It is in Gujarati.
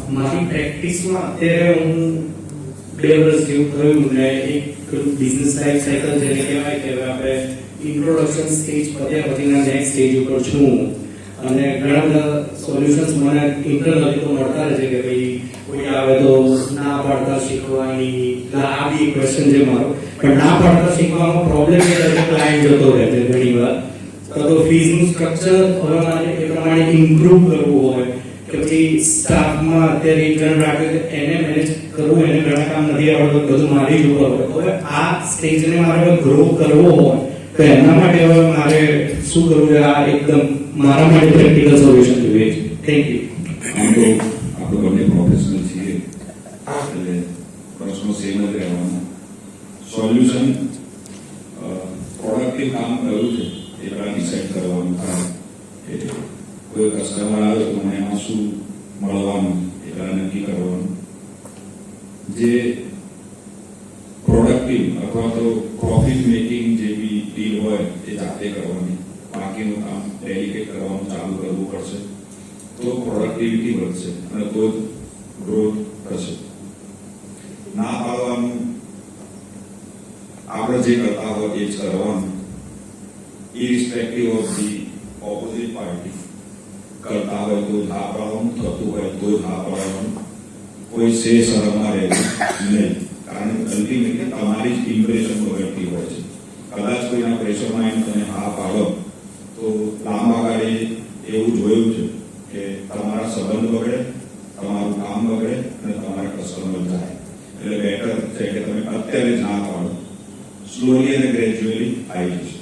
મારી પ્રેક્ટિસમાં અત્યારે હું 2 વર્ષ જેવું થયું ને એક બિઝનેસ લાઈફ સાયકલ જેને કહેવાય કે હવે આપણે ઇન્ટ્રોડક્શન સ્ટેજ પત્યા પછીના નેક્સ્ટ સ્ટેજ ઉપર છું અને ઘણા બધા સોલ્યુશન્સ મને ઇન્ટરનલી તો મળતા રહે છે કે ભાઈ કોઈ આવે તો ના પાડતા શીખવાની આ બી ક્વેશ્ચન છે મારો પણ ના પાડતા શીખવામાં પ્રોબ્લેમ એ છે કે ક્લાયન્ટ જતો રહે છે ઘણી વાર તો ફીસનું સ્ટ્રક્ચર હવે મારે એ પ્રમાણે ઇમ્પ્રૂવ કરવું હોય કે પછી સ્ટાફમાં અત્યારે એક જણ રાખ્યો છે એને મેનેજ કરવું એને ઘણા કામ નથી આવડતું બધું મારી જ ઉપર હોય હવે આ સ્ટેજને મારે ગ્રો કરવો હોય તો એના માટે હવે મારે શું કરવું છે આ એકદમ મારા માટે પ્રેક્ટિકલ સોલ્યુશન જોઈએ છે થેન્ક યુ આમ તો આપણે બંને પ્રોફેશનલ છીએ એટલે પ્રશ્નો સેમ જ રહેવાના સોલ્યુશન પ્રોડક્ટિવ કામ કયું છે એ પહેલાં ડિસાઇડ કરવાનું કે કોઈ કસ્ટમર આવે તો મને એમાં શું મળવાનું એ પહેલાં નક્કી કરવાનું જે પ્રોડક્ટિવ અથવા તો પ્રોફિટ મેકિંગ જે બી ડીલ હોય એ જાતે કરવાની બાકીનું કામ ડેલિકેટ કરવાનું ચાલુ કરવું પડશે તો પ્રોડક્ટિવિટી વધશે અને તો ગ્રોથ થશે ના પાડવાનું આપણે જે કરતા હોય એ જ કરવાનું irrespective of the opposite party કરતા હોય તો જ હા પાડવાનું થતું હોય તો જ હા પાડવાનું કોઈ સે શરમમાં રહેવું નહીં કારણ કે અલ્ટિમેટલી તમારી જ ઇમ્પ્રેશન બગડતી હોય છે કદાચ કોઈના પ્રેશરમાં એમ તમે હા પાડો તો લાંબા ગાળે એવું જોયું છે કે તમારા સંબંધ બગડે તમારું કામ બગડે અને તમારા કસ્ટમર જાય એટલે બેટર છે કે તમે અત્યારે જ ના પાડો સ્લોલી અને ગ્રેજ્યુઅલી આવી જશે